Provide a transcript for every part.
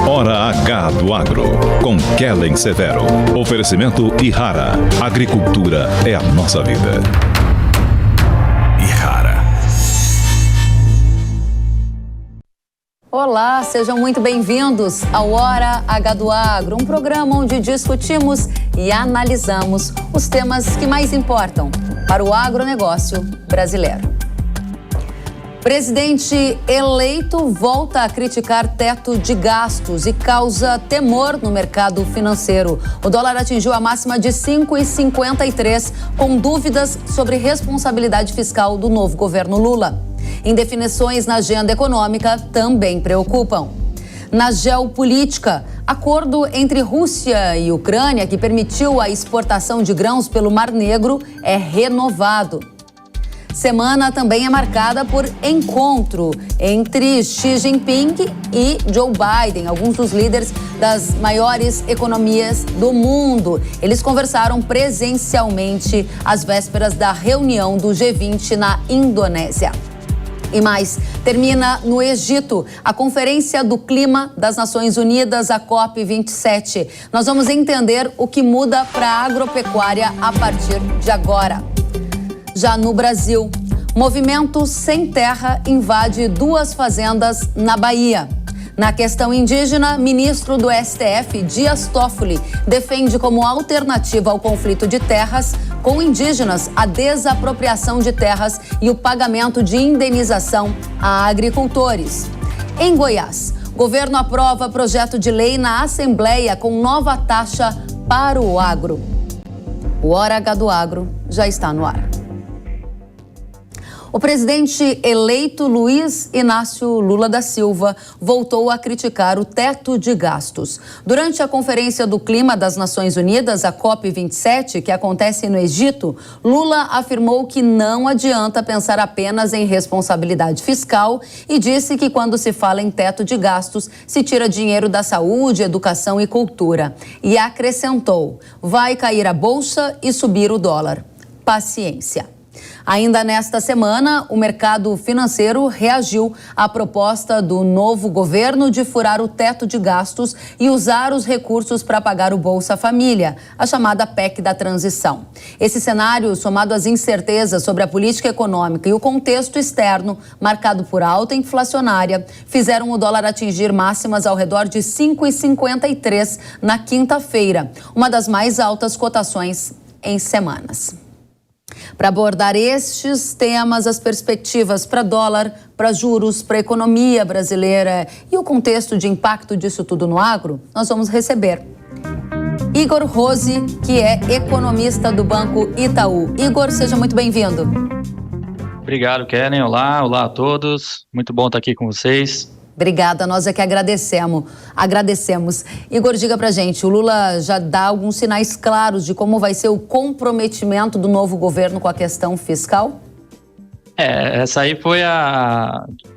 Hora H do Agro, com Kellen Severo. Oferecimento Ihara. Agricultura é a nossa vida. Ihara. Olá, sejam muito bem-vindos ao Hora H do Agro, um programa onde discutimos e analisamos os temas que mais importam para o agronegócio brasileiro. Presidente eleito volta a criticar teto de gastos e causa temor no mercado financeiro. O dólar atingiu a máxima de 5,53, com dúvidas sobre responsabilidade fiscal do novo governo Lula. Indefinições na agenda econômica também preocupam. Na geopolítica, acordo entre Rússia e Ucrânia, que permitiu a exportação de grãos pelo Mar Negro, é renovado. Semana também é marcada por encontro entre Xi Jinping e Joe Biden, alguns dos líderes das maiores economias do mundo. Eles conversaram presencialmente às vésperas da reunião do G20 na Indonésia. E mais, termina no Egito a Conferência do Clima das Nações Unidas, a COP27. Nós vamos entender o que muda para a agropecuária a partir de agora. Já no Brasil, movimento sem terra invade 2 fazendas na Bahia. Na questão indígena, ministro do STF, Dias Toffoli, defende como alternativa ao conflito de terras com indígenas a desapropriação de terras e o pagamento de indenização a agricultores. Em Goiás, governo aprova projeto de lei na Assembleia com nova taxa para o agro. O Hora H do Agro já está no ar. O presidente eleito Luiz Inácio Lula da Silva voltou a criticar o teto de gastos. Durante a Conferência do Clima das Nações Unidas, a COP27, que acontece no Egito, Lula afirmou que não adianta pensar apenas em responsabilidade fiscal e disse que quando se fala em teto de gastos, se tira dinheiro da saúde, educação e cultura. E acrescentou: vai cair a bolsa e subir o dólar. Paciência. Ainda nesta semana, o mercado financeiro reagiu à proposta do novo governo de furar o teto de gastos e usar os recursos para pagar o Bolsa Família, a chamada PEC da transição. Esse cenário, somado às incertezas sobre a política econômica e o contexto externo, marcado por alta inflacionária, fizeram o dólar atingir máximas ao redor de 5,53 na quinta-feira, uma das mais altas cotações em semanas. Para abordar estes temas, as perspectivas para dólar, para juros, para a economia brasileira e o contexto de impacto disso tudo no agro, nós vamos receber Igor Rose, que é economista do Banco Itaú. Igor, seja muito bem-vindo. Obrigado, Kellen. Olá a todos. Muito bom estar aqui com vocês. Obrigada, nós é que agradecemos. Igor, diga pra gente, o Lula já dá alguns sinais claros de como vai ser o comprometimento do novo governo com a questão fiscal? Essa aí foi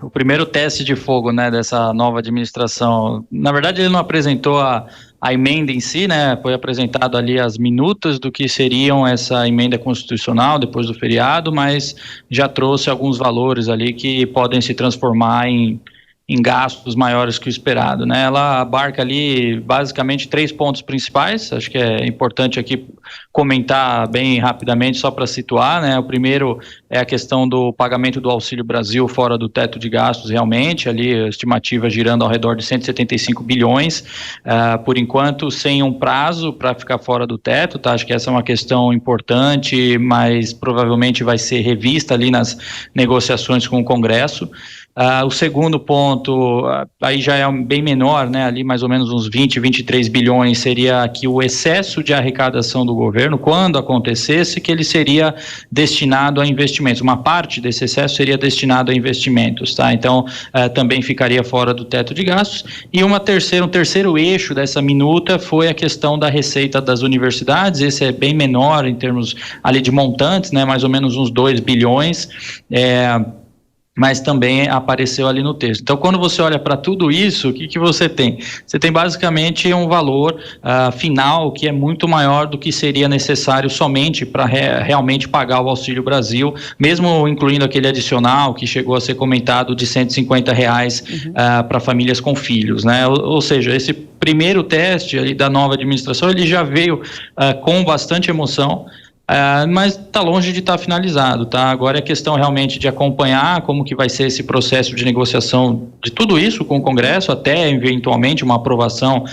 o primeiro teste de fogo, né, dessa nova administração. Na verdade, ele não apresentou a emenda em si, né, foi apresentado ali as minutas do que seriam essa emenda constitucional depois do feriado, mas já trouxe alguns valores ali que podem se transformar em gastos maiores que o esperado, né? Ela abarca ali basicamente 3 pontos principais, acho que é importante aqui comentar bem rapidamente só para situar, né? O primeiro é a questão do pagamento do Auxílio Brasil fora do teto de gastos realmente, ali a estimativa girando ao redor de 175 bilhões, por enquanto sem um prazo para ficar fora do teto, tá? Acho que essa é uma questão importante, mas provavelmente vai ser revista ali nas negociações com o Congresso. O segundo ponto, aí já é bem menor, né, ali mais ou menos uns 23 bilhões, seria que o excesso de arrecadação do governo, quando acontecesse, que ele seria destinado a investimentos, uma parte desse excesso seria destinado a investimentos, tá? Então, também ficaria fora do teto de gastos. E um terceiro eixo dessa minuta foi a questão da receita das universidades, esse é bem menor em termos ali de montantes, né, mais ou menos uns 2 bilhões, mas também apareceu ali no texto. Então, quando você olha para tudo isso, o que você tem? Você tem basicamente um valor final que é muito maior do que seria necessário somente para realmente pagar o Auxílio Brasil, mesmo incluindo aquele adicional que chegou a ser comentado de R$150 para famílias com filhos, né? Ou seja, esse primeiro teste ali da nova administração, ele já veio com bastante emoção, mas está longe de estar finalizado, tá? Agora é questão realmente de acompanhar como que vai ser esse processo de negociação de tudo isso com o Congresso, até eventualmente uma aprovação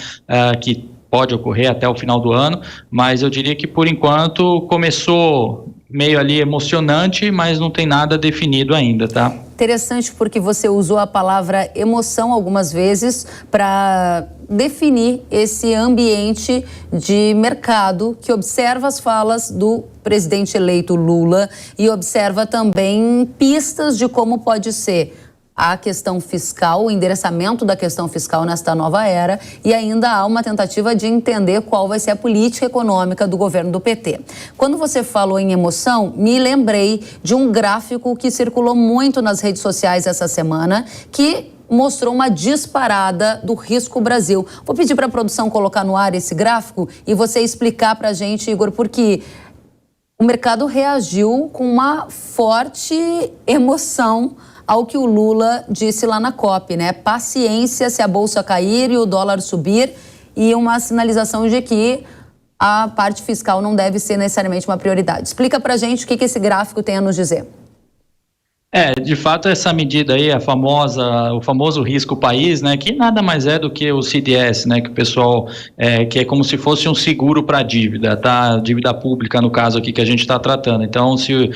que pode ocorrer até o final do ano, mas eu diria que por enquanto começou meio ali emocionante, mas não tem nada definido ainda, tá? Interessante, porque você usou a palavra emoção algumas vezes para definir esse ambiente de mercado que observa as falas do presidente eleito Lula e observa também pistas de como pode ser a questão fiscal, o endereçamento da questão fiscal nesta nova era, e ainda há uma tentativa de entender qual vai ser a política econômica do governo do PT. Quando você falou em emoção, me lembrei de um gráfico que circulou muito nas redes sociais essa semana, que mostrou uma disparada do Risco Brasil. Vou pedir para a produção colocar no ar esse gráfico e você explicar para a gente, Igor, porque o mercado reagiu com uma forte emoção ao que o Lula disse lá na COP, né? Paciência se a bolsa cair e o dólar subir, e uma sinalização de que a parte fiscal não deve ser necessariamente uma prioridade. Explica pra gente o que esse gráfico tem a nos dizer. De fato, essa medida aí, o famoso risco país, né, que nada mais é do que o CDS, né, que o pessoal, que é como se fosse um seguro para dívida, tá? Dívida pública, no caso aqui que a gente está tratando. Então, se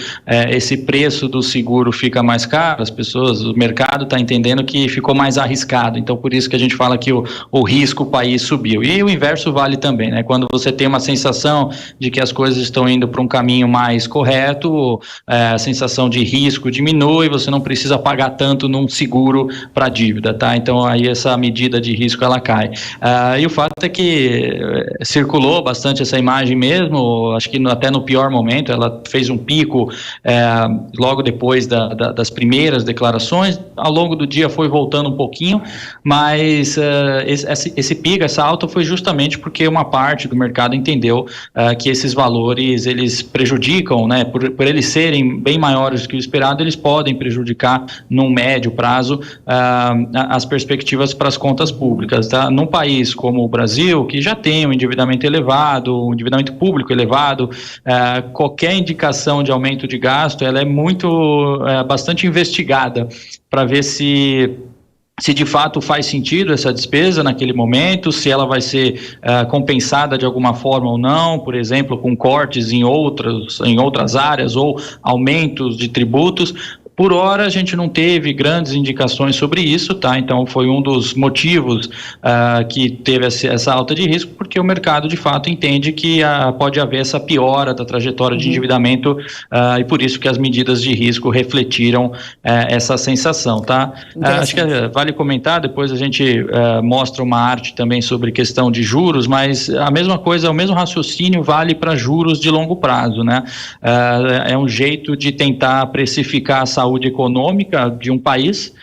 esse preço do seguro fica mais caro, o mercado está entendendo que ficou mais arriscado. Então, por isso que a gente fala que o risco país subiu. E o inverso vale também, né? Quando você tem uma sensação de que as coisas estão indo para um caminho mais correto, a sensação de risco diminui, e você não precisa pagar tanto num seguro para dívida, tá? Então aí essa medida de risco ela cai. E o fato é que circulou bastante essa imagem mesmo, acho que até no pior momento, ela fez um pico logo depois das primeiras declarações, ao longo do dia foi voltando um pouquinho, mas esse pico, essa alta foi justamente porque uma parte do mercado entendeu que esses valores, eles prejudicam, né, por eles serem bem maiores do que o esperado, eles podem prejudicar num médio prazo as perspectivas para as contas públicas, tá? Num país como o Brasil, que já tem um endividamento elevado, um endividamento público elevado, qualquer indicação de aumento de gasto, ela é bastante investigada para ver se de fato faz sentido essa despesa naquele momento, se ela vai ser compensada de alguma forma ou não, por exemplo, com cortes em outras áreas ou aumentos de tributos. Por hora, a gente não teve grandes indicações sobre isso, tá? Então, foi um dos motivos que teve essa alta de risco, porque o mercado, de fato, entende que pode haver essa piora da trajetória de endividamento e por isso que as medidas de risco refletiram essa sensação, tá? Acho que vale comentar, depois a gente mostra uma arte também sobre questão de juros, mas a mesma coisa, o mesmo raciocínio vale para juros de longo prazo, né? É um jeito de tentar precificar a saúde econômica de um país,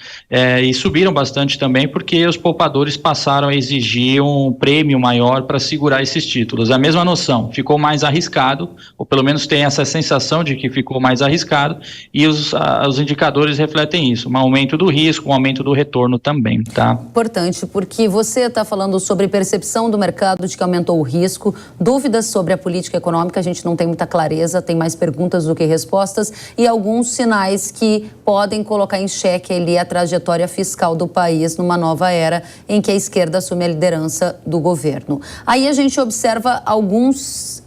e subiram bastante também porque os poupadores passaram a exigir um prêmio maior para segurar esses títulos. A mesma noção, ficou mais arriscado, ou pelo menos tem essa sensação de que ficou mais arriscado, e os indicadores refletem isso, um aumento do risco, um aumento do retorno também, tá? Importante, porque você está falando sobre percepção do mercado de que aumentou o risco, dúvidas sobre a política econômica, a gente não tem muita clareza, tem mais perguntas do que respostas, e alguns sinais que podem colocar em xeque ali a trajetória fiscal do país numa nova era em que a esquerda assume a liderança do governo. Aí a gente observa alguns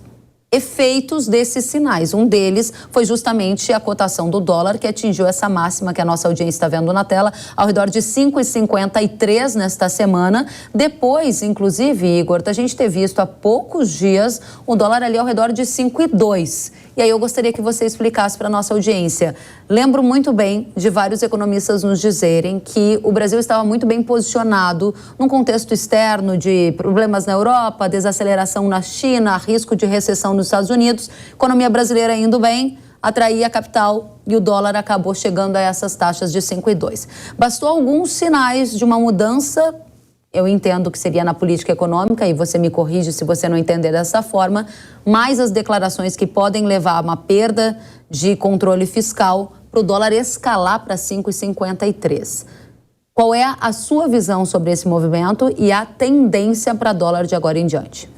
efeitos desses sinais. Um deles foi justamente a cotação do dólar, que atingiu essa máxima que a nossa audiência está vendo na tela, ao redor de 5,53 nesta semana. Depois, inclusive, Igor, da gente ter visto há poucos dias o dólar ali ao redor de 5,2. E aí eu gostaria que você explicasse para a nossa audiência. Lembro muito bem de vários economistas nos dizerem que o Brasil estava muito bem posicionado num contexto externo de problemas na Europa, desaceleração na China, risco de recessão nos Estados Unidos, economia brasileira indo bem, atraía capital e o dólar acabou chegando a essas taxas de 5,2. Bastou alguns sinais de uma mudança, eu entendo que seria na política econômica, e você me corrige se você não entender dessa forma, mais as declarações que podem levar a uma perda de controle fiscal para o dólar escalar para 5,53. Qual é a sua visão sobre esse movimento e a tendência para dólar de agora em diante?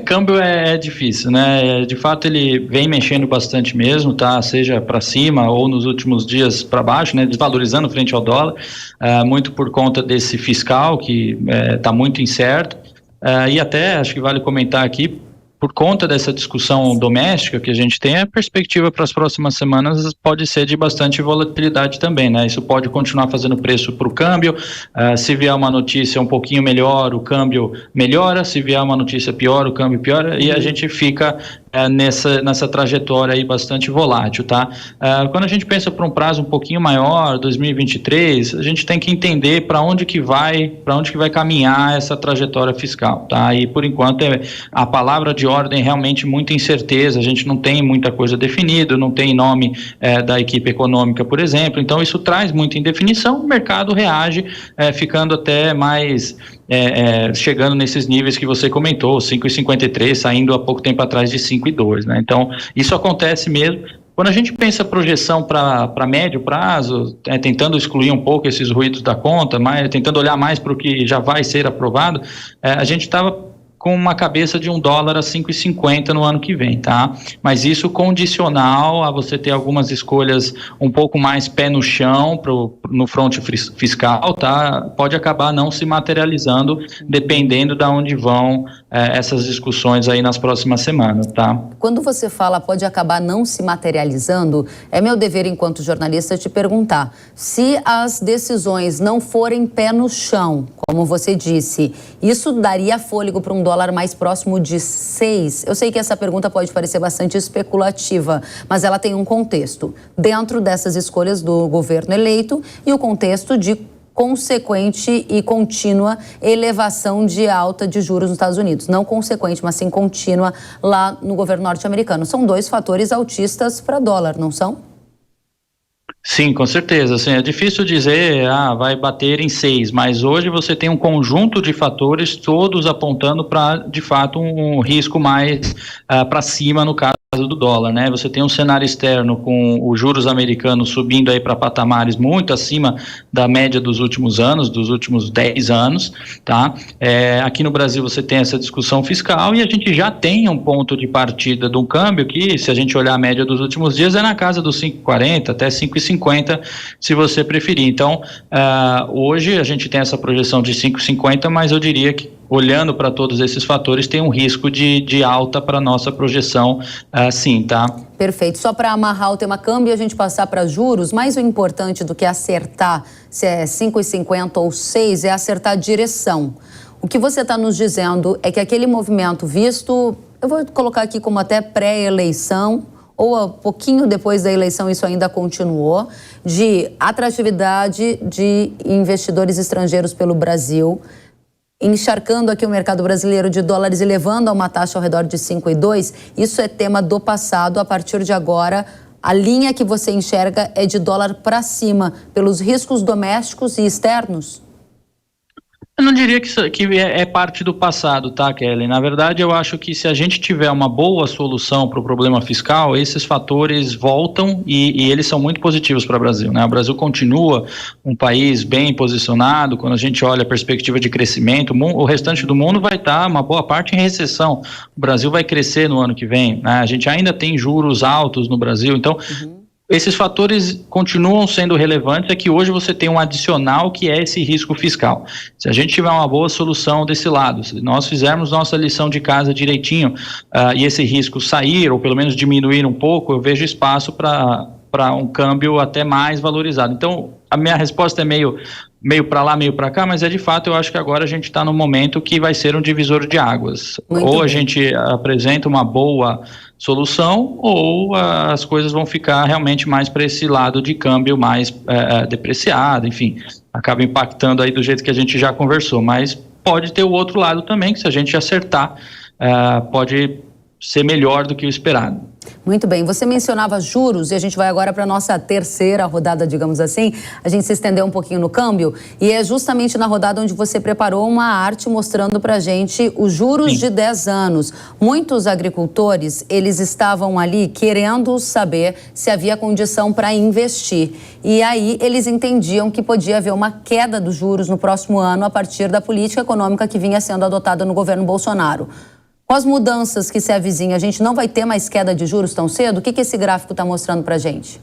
Câmbio é difícil, né? De fato, ele vem mexendo bastante mesmo, tá? Seja para cima ou nos últimos dias para baixo, né? Desvalorizando frente ao dólar, muito por conta desse fiscal que está muito incerto. E até acho que vale comentar aqui, por conta dessa discussão doméstica que a gente tem, a perspectiva para as próximas semanas pode ser de bastante volatilidade também, né? Isso pode continuar fazendo preço para o câmbio. Se vier uma notícia um pouquinho melhor, o câmbio melhora. Se vier uma notícia pior, o câmbio piora. E a gente fica nessa trajetória aí bastante volátil, tá? Quando a gente pensa para um prazo um pouquinho maior, 2023, a gente tem que entender para onde que vai caminhar essa trajetória fiscal, tá? E por enquanto a palavra de ordem realmente muita incerteza, a gente não tem muita coisa definida, não tem nome da equipe econômica, por exemplo, então isso traz muita indefinição, o mercado reage ficando até mais chegando nesses níveis que você comentou, 5,53, saindo há pouco tempo atrás de 5,2, né? Então isso acontece mesmo. Quando a gente pensa projeção para médio prazo, tentando excluir um pouco esses ruídos da conta, mas tentando olhar mais para o que já vai ser aprovado, a gente estava com uma cabeça de $1 a 5,50 no ano que vem, tá? Mas isso condicional a você ter algumas escolhas um pouco mais pé no chão no fronte fiscal, tá? Pode acabar não se materializando dependendo de onde vão essas discussões aí nas próximas semanas, tá? Quando você fala pode acabar não se materializando, é meu dever enquanto jornalista te perguntar, se as decisões não forem pé no chão, como você disse, isso daria fôlego para um dólar mais próximo de 6? Eu sei que essa pergunta pode parecer bastante especulativa, mas ela tem um contexto dentro dessas escolhas do governo eleito e o contexto de consequente e contínua elevação de alta de juros nos Estados Unidos. Não consequente, mas sim contínua lá no governo norte-americano. São dois fatores altistas para dólar, não são? Sim, com certeza. Assim, é difícil dizer, vai bater em 6, mas hoje você tem um conjunto de fatores todos apontando para, de fato, um risco mais para cima no caso do dólar, né? Você tem um cenário externo com os juros americanos subindo aí para patamares muito acima da média dos últimos anos, dos últimos 10 anos, tá? Aqui no Brasil você tem essa discussão fiscal e a gente já tem um ponto de partida de um câmbio que, se a gente olhar a média dos últimos dias, é na casa dos 5,40 até 5,50, se você preferir. Então, hoje a gente tem essa projeção de 5,50, mas eu diria que, olhando para todos esses fatores, tem um risco de alta para a nossa projeção, sim, tá? Perfeito. Só para amarrar o tema câmbio e a gente passar para juros, mais o importante do que acertar se é 5,50 ou 6 é acertar a direção. O que você está nos dizendo é que aquele movimento visto, eu vou colocar aqui como até pré-eleição, ou um pouquinho depois da eleição isso ainda continuou, de atratividade de investidores estrangeiros pelo Brasil, encharcando aqui o mercado brasileiro de dólares e levando a uma taxa ao redor de 5,2, isso é tema do passado. A partir de agora, a linha que você enxerga é de dólar para cima, pelos riscos domésticos e externos? Eu não diria que é parte do passado, tá, Kelly? Na verdade, eu acho que se a gente tiver uma boa solução para o problema fiscal, esses fatores voltam e eles são muito positivos para o Brasil, né? O Brasil continua um país bem posicionado, quando a gente olha a perspectiva de crescimento, o restante do mundo vai estar uma boa parte em recessão. O Brasil vai crescer no ano que vem, né? A gente ainda tem juros altos no Brasil, então... Esses fatores continuam sendo relevantes, é que hoje você tem um adicional que é esse risco fiscal. Se a gente tiver uma boa solução desse lado, se nós fizermos nossa lição de casa direitinho e esse risco sair, ou pelo menos diminuir um pouco, eu vejo espaço para um câmbio até mais valorizado. Então, a minha resposta é meio para lá, meio para cá, mas de fato eu acho que agora a gente está no momento que vai ser um divisor de águas. Ou a gente apresenta uma boa solução, ou as coisas vão ficar realmente mais para esse lado de câmbio mais depreciado, enfim, acaba impactando aí do jeito que a gente já conversou, mas pode ter o outro lado também, que se a gente acertar, pode ser melhor do que o esperado. Muito bem, você mencionava juros e a gente vai agora para a nossa terceira rodada, digamos assim. A gente se estendeu um pouquinho no câmbio e é justamente na rodada onde você preparou uma arte mostrando para a gente os juros de 10 anos. Muitos agricultores, eles estavam ali querendo saber se havia condição para investir. E aí eles entendiam que podia haver uma queda dos juros no próximo ano a partir da política econômica que vinha sendo adotada no governo Bolsonaro. Com as mudanças que se avizinham, a gente não vai ter mais queda de juros tão cedo? O que esse gráfico está mostrando para a gente?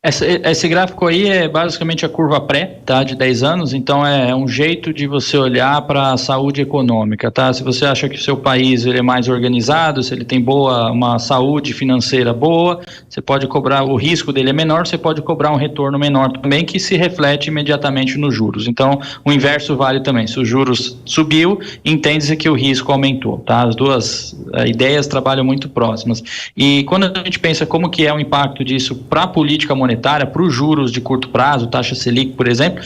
Esse gráfico aí é basicamente a curva pré, tá, de 10 anos, então é um jeito de você olhar para a saúde econômica, tá? Se você acha que o seu país ele é mais organizado, se ele tem uma saúde financeira boa, você pode cobrar, o risco dele é menor, você pode cobrar um retorno menor também, que se reflete imediatamente nos juros. Então, o inverso vale também. Se os juros subiu, entende-se que o risco aumentou, tá? As duas ideias trabalham muito próximas. E quando a gente pensa como que é o impacto disso para a política monetária, para os juros de curto prazo, taxa Selic, por exemplo,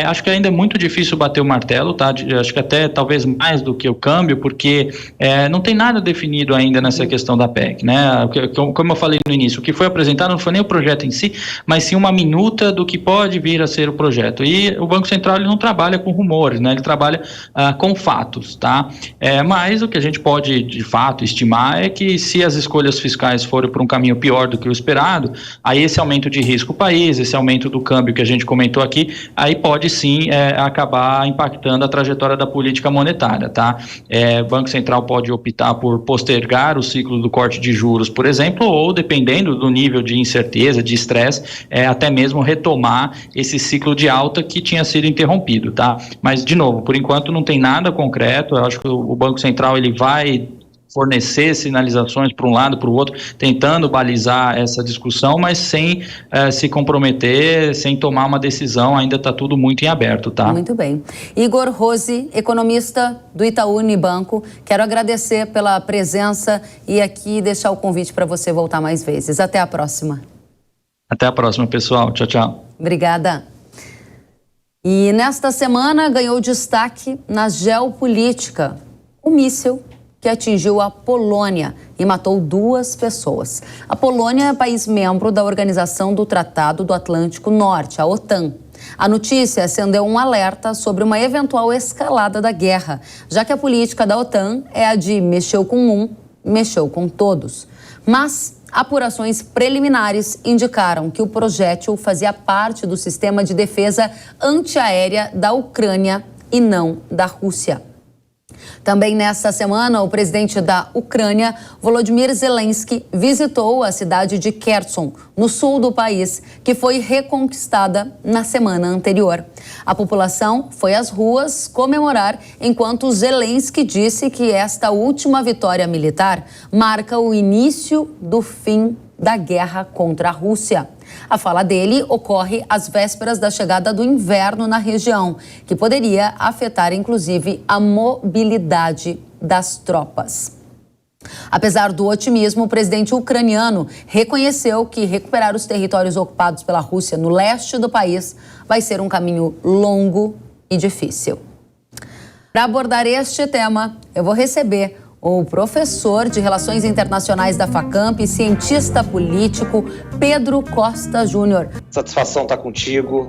acho que ainda é muito difícil bater o martelo, tá? Acho que até talvez mais do que o câmbio, porque não tem nada definido ainda nessa questão da PEC, né? Como eu falei no início, o que foi apresentado não foi nem o projeto em si, mas sim uma minuta do que pode vir a ser o projeto. E o Banco Central ele não trabalha com rumores, né? Ele trabalha com fatos, tá? Mas o que a gente pode de fato estimar é que se as escolhas fiscais forem por um caminho pior do que o esperado, aí esse aumento de risco o país, esse aumento do câmbio que a gente comentou aqui, aí pode sim acabar impactando a trajetória da política monetária, tá? O Banco Central pode optar por postergar o ciclo do corte de juros, por exemplo, ou dependendo do nível de incerteza, de estresse, até mesmo retomar esse ciclo de alta que tinha sido interrompido, tá? Mas, de novo, por enquanto não tem nada concreto, eu acho que o Banco Central ele vai fornecer sinalizações para um lado, para o outro, tentando balizar essa discussão, mas sem se comprometer, sem tomar uma decisão, ainda está tudo muito em aberto, tá? Muito bem. Igor Rose, economista do Itaú Unibanco, quero agradecer pela presença e aqui deixar o convite para você voltar mais vezes. Até a próxima. Até a próxima, pessoal. Tchau, tchau. Obrigada. E nesta semana ganhou destaque na geopolítica o míssil que atingiu a Polônia e matou 2 pessoas. A Polônia é país membro da Organização do Tratado do Atlântico Norte, a OTAN. A notícia acendeu um alerta sobre uma eventual escalada da guerra, já que a política da OTAN é a de mexeu com um, mexeu com todos. Mas apurações preliminares indicaram que o projétil fazia parte do sistema de defesa antiaérea da Ucrânia e não da Rússia. Também nesta semana, o presidente da Ucrânia, Volodymyr Zelensky, visitou a cidade de Kherson, no sul do país, que foi reconquistada na semana anterior. A população foi às ruas comemorar, enquanto Zelensky disse que esta última vitória militar marca o início do fim da guerra contra a Rússia. A fala dele ocorre às vésperas da chegada do inverno na região, que poderia afetar, inclusive, a mobilidade das tropas. Apesar do otimismo, o presidente ucraniano reconheceu que recuperar os territórios ocupados pela Rússia no leste do país vai ser um caminho longo e difícil. Para abordar este tema, eu vou receber o professor de Relações Internacionais da Facamp e cientista político Pedro Costa Júnior. Satisfação estar contigo,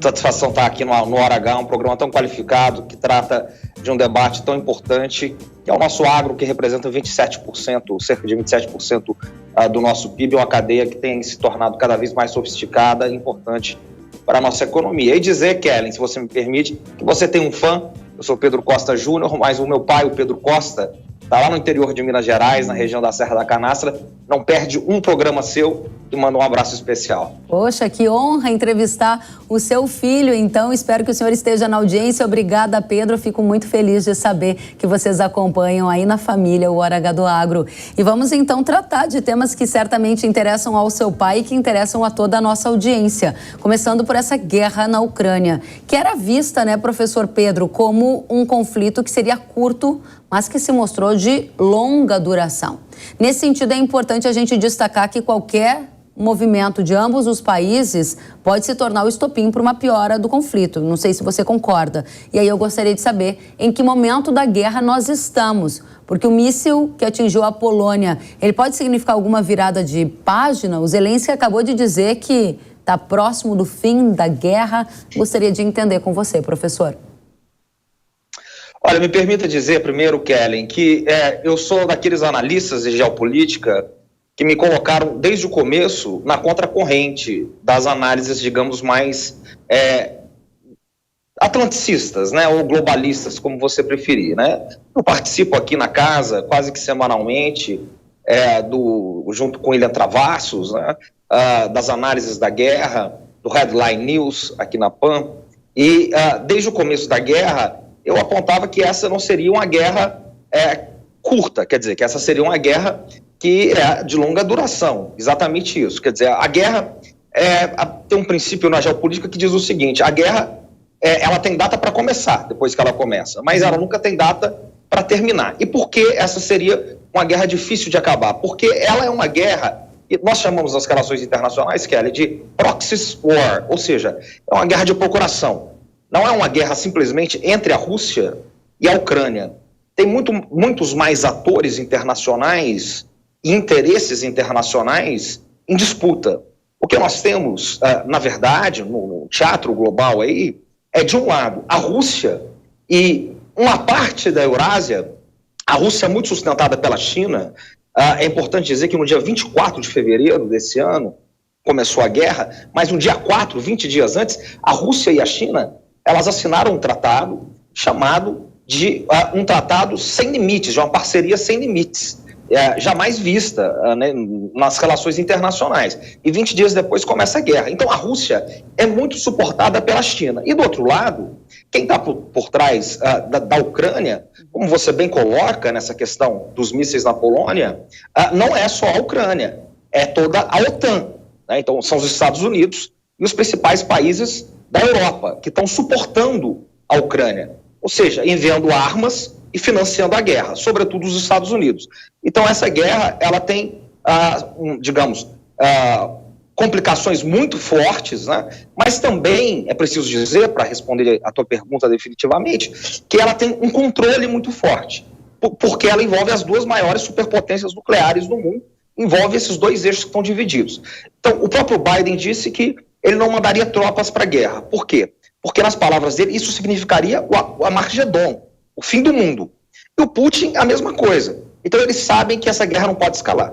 satisfação estar aqui no Hora H, um programa tão qualificado que trata de um debate tão importante, que é o nosso agro, que representa 27%, cerca de 27% do nosso PIB, uma cadeia que tem se tornado cada vez mais sofisticada e importante para a nossa economia. E dizer, Kellen, se você me permite, que você tem um fã. Eu sou Pedro Costa Júnior, mas o meu pai, o Pedro Costa, está lá no interior de Minas Gerais, na região da Serra da Canastra, não perde um programa seu e manda um abraço especial. Poxa, que honra entrevistar o seu filho, então espero que o senhor esteja na audiência. Obrigada, Pedro, fico muito feliz de saber que vocês acompanham aí na família o Hora H do Agro. E vamos então tratar de temas que certamente interessam ao seu pai e que interessam a toda a nossa audiência, começando por essa guerra na Ucrânia, que era vista, né, professor Pedro, como um conflito que seria curto, mas que se mostrou de longa duração. Nesse sentido, é importante a gente destacar que qualquer o movimento de ambos os países pode se tornar o estopim para uma piora do conflito. Não sei se você concorda. E aí eu gostaria de saber em que momento da guerra nós estamos. Porque o míssil que atingiu a Polônia, ele pode significar alguma virada de página? O Zelensky acabou de dizer que está próximo do fim da guerra. Gostaria de entender com você, professor. Olha, me permita dizer primeiro, Kellen, que eu sou daqueles analistas de geopolítica que me colocaram desde o começo na contracorrente das análises, digamos, mais atlanticistas, né, ou globalistas, como você preferir, né? Eu participo aqui na casa quase que semanalmente, junto com William Travassos, né, das análises da guerra, do Headline News aqui na PAN, e desde o começo da guerra eu apontava que essa não seria uma guerra curta, quer dizer, que essa seria uma guerra que é de longa duração, exatamente isso. Quer dizer, a guerra tem um princípio na geopolítica que diz o seguinte: a guerra ela tem data para começar, depois que ela começa, mas ela nunca tem data para terminar. E por que essa seria uma guerra difícil de acabar? Porque ela é uma guerra, e nós chamamos nas relações internacionais, Kelly, de proxy war, ou seja, é uma guerra de procuração. Não é uma guerra simplesmente entre a Rússia e a Ucrânia. Tem muitos mais atores internacionais e interesses internacionais em disputa. O que nós temos, na verdade, no teatro global aí, é, de um lado, a Rússia e uma parte da Eurásia. A Rússia é muito sustentada pela China. É importante dizer que no dia 24 de fevereiro desse ano começou a guerra, mas no dia 4, 20 dias antes, a Rússia e a China, elas assinaram um tratado chamado de um tratado sem limites, de uma parceria sem limites, jamais vista né, nas relações internacionais. E 20 dias depois começa a guerra. Então a Rússia é muito suportada pela China. E do outro lado, quem está por trás da Ucrânia, como você bem coloca nessa questão dos mísseis na Polônia, não é só a Ucrânia, é toda a OTAN. Né? Então são os Estados Unidos e os principais países da Europa que estão suportando a Ucrânia, ou seja, enviando armas e financiando a guerra, sobretudo os Estados Unidos. Então essa guerra, ela tem, digamos, complicações muito fortes, né? Mas também é preciso dizer, para responder a tua pergunta definitivamente, que ela tem um controle muito forte, porque ela envolve as duas maiores superpotências nucleares do mundo, envolve esses dois eixos que estão divididos. Então o próprio Biden disse que ele não mandaria tropas para a guerra. Por quê? Porque, nas palavras dele, isso significaria o Armagedon, o fim do mundo. E o Putin, a mesma coisa. Então, eles sabem que essa guerra não pode escalar.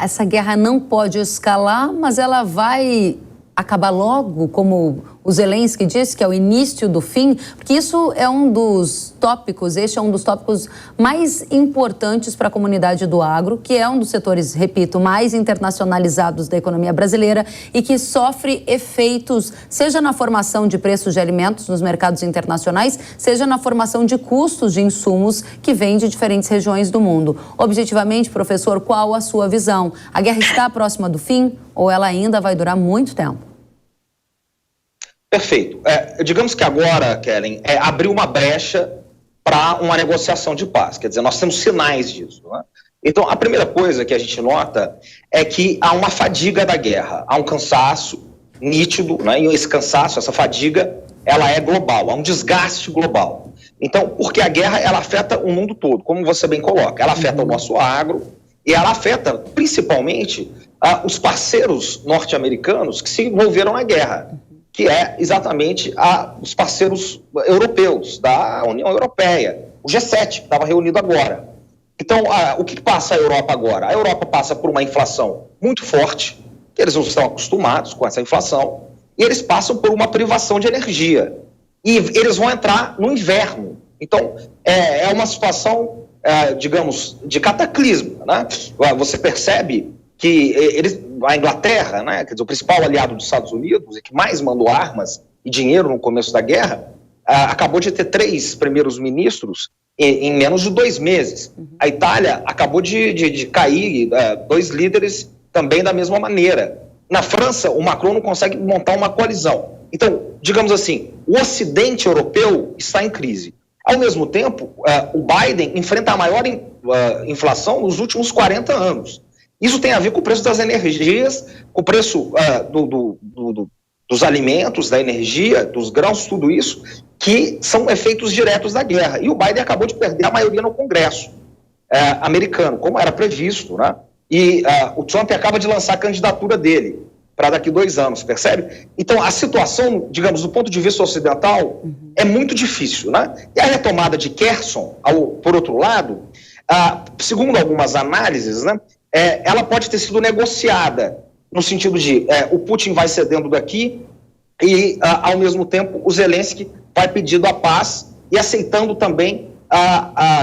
Essa guerra não pode escalar, mas ela vai acabar logo, como o Zelensky disse, que é o início do fim, porque isso é um dos tópicos, este é um dos tópicos mais importantes para a comunidade do agro, que é um dos setores, repito, mais internacionalizados da economia brasileira e que sofre efeitos, seja na formação de preços de alimentos nos mercados internacionais, seja na formação de custos de insumos que vêm de diferentes regiões do mundo. Objetivamente, professor, qual a sua visão? A guerra está próxima do fim ou ela ainda vai durar muito tempo? Perfeito. Digamos que agora, Kellen, abriu uma brecha para uma negociação de paz. Quer dizer, nós temos sinais disso. Né? Então, a primeira coisa que a gente nota é que há uma fadiga da guerra, há um cansaço nítido, né? E esse cansaço, essa fadiga, ela é global, há um desgaste global. Então, porque a guerra, ela afeta o mundo todo, como você bem coloca. Ela afeta o nosso agro e ela afeta, principalmente, os parceiros norte-americanos que se envolveram na guerra, que é exatamente os parceiros europeus, da União Europeia, o G7, que estava reunido agora. Então, o que passa a Europa agora? A Europa passa por uma inflação muito forte, que eles não estão acostumados com essa inflação, e eles passam por uma privação de energia. E eles vão entrar no inverno. Então, é uma situação, digamos, de cataclismo. Né? Você percebe que a Inglaterra, né, quer dizer, o principal aliado dos Estados Unidos e que mais mandou armas e dinheiro no começo da guerra, acabou de ter 3 primeiros ministros em menos de 2 meses. A Itália acabou de cair 2 líderes também da mesma maneira. Na França, o Macron não consegue montar uma coalizão. Então, digamos assim, o Ocidente europeu está em crise. Ao mesmo tempo, o Biden enfrenta a maior inflação nos últimos 40 anos. Isso tem a ver com o preço das energias, com o preço dos alimentos, da energia, dos grãos, tudo isso, que são efeitos diretos da guerra. E o Biden acabou de perder a maioria no Congresso americano, como era previsto, né? E o Trump acaba de lançar a candidatura dele para daqui 2 anos, percebe? Então, a situação, digamos, do ponto de vista ocidental, é muito difícil, né? E a retomada de Kherson, por outro lado, segundo algumas análises, né, ela pode ter sido negociada, no sentido de o Putin vai cedendo daqui e, ao mesmo tempo, o Zelensky vai pedindo a paz e aceitando também